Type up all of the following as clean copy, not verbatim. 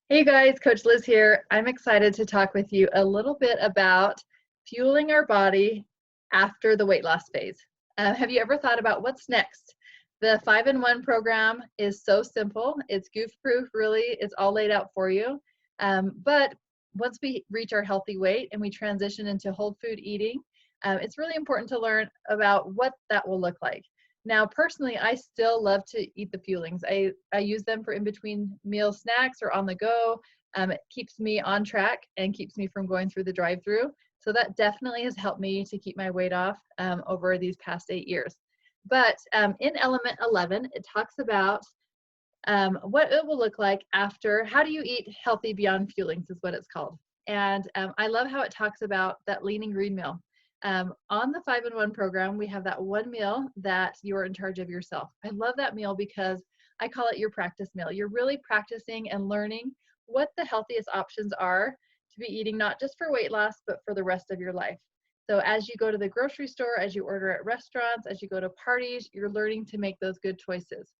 Hey guys, Coach Liz here. I'm excited to talk with you a little bit about fueling our body after the weight loss phase. Have you ever thought about what's next? The 5-in-1 program is so simple. It's goof-proof, really. It's all laid out for you. But once we reach our healthy weight and we transition into whole food eating, it's really important to learn about what that will look like. Now, personally, I still love to eat the fuelings. I use them for in between meal snacks or on the go. It keeps me on track and keeps me from going through the drive-through. So that definitely has helped me to keep my weight off over these past 8 years. But in element 11, it talks about what it will look like after. How do you eat healthy beyond fuelings is what it's called. And I love how it talks about that lean and green meal. On the 5-in-1 program, we have that one meal that you're in charge of yourself. I love that meal because I call it your practice meal. You're really practicing and learning what the healthiest options are to be eating, not just for weight loss, but for the rest of your life. So as you go to the grocery store, as you order at restaurants, as you go to parties, you're learning to make those good choices.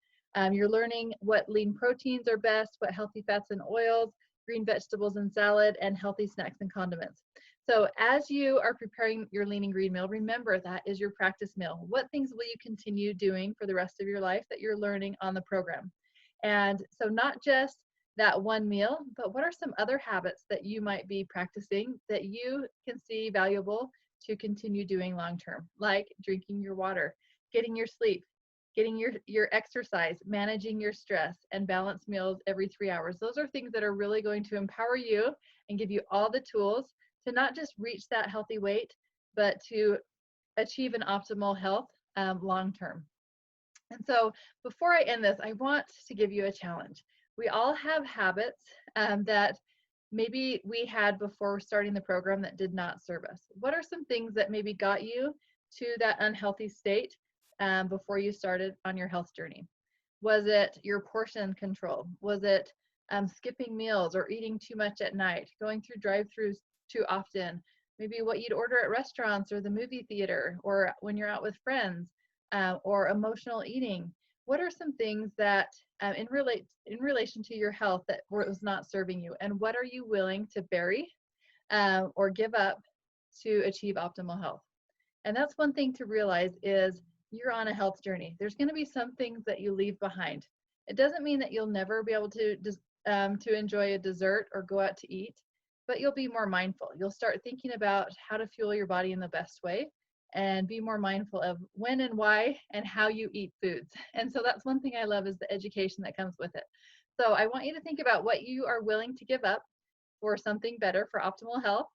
You're learning what lean proteins are best, what healthy fats and oils, green vegetables and salad, and healthy snacks and condiments. So as you are preparing your lean and green meal, remember that is your practice meal. What things will you continue doing for the rest of your life that you're learning on the program? And so not just that one meal, but what are some other habits that you might be practicing that you can see valuable to continue doing long term, like drinking your water, getting your sleep, getting your exercise, managing your stress, and balanced meals every 3 hours. Those are things that are really going to empower you and give you all the tools to not just reach that healthy weight, but to achieve an optimal health long term. And so before I end this, I want to give you a challenge. We all have habits that maybe we had before starting the program that did not serve us. What are some things that maybe got you to that unhealthy state before you started on your health journey? Was it your portion control? Was it skipping meals or eating too much at night, going through drive-throughs too often, maybe what you'd order at restaurants or the movie theater or when you're out with friends, or emotional eating? What are some things that in relation to your health that was not serving you, and what are you willing to bury or give up to achieve optimal health? And that's one thing to realize is you're on a health journey. There's going to be some things that you leave behind. It doesn't mean that you'll never be able to enjoy a dessert or go out to eat, but you'll be more mindful. You'll start thinking about how to fuel your body in the best way and be more mindful of when and why and how you eat foods. And so that's one thing I love is the education that comes with it. So I want you to think about what you are willing to give up for something better for optimal health.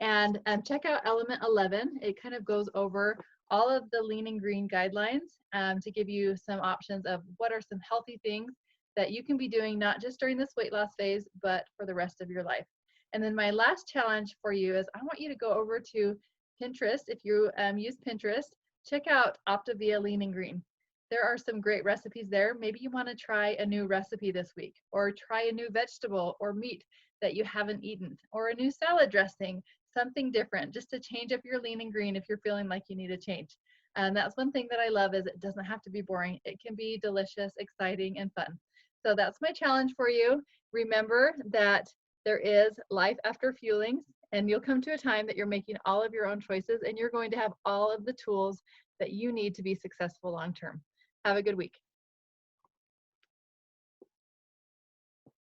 And check out element 11. It kind of goes over all of the lean and green guidelines to give you some options of what are some healthy things that you can be doing not just during this weight loss phase, but for the rest of your life. And then my last challenge for you is I want you to go over to Pinterest. If you use Pinterest, check out Optavia Lean and Green. There are some great recipes there. Maybe you want to try a new recipe this week, or try a new vegetable or meat that you haven't eaten, or a new salad dressing, something different, just to change up your lean and green if you're feeling like you need a change. And that's one thing that I love is it doesn't have to be boring. It can be delicious, exciting, and fun. So that's my challenge for you. Remember that there is life after fuelings, and you'll come to a time that you're making all of your own choices and you're going to have all of the tools that you need to be successful long term. Have a good week.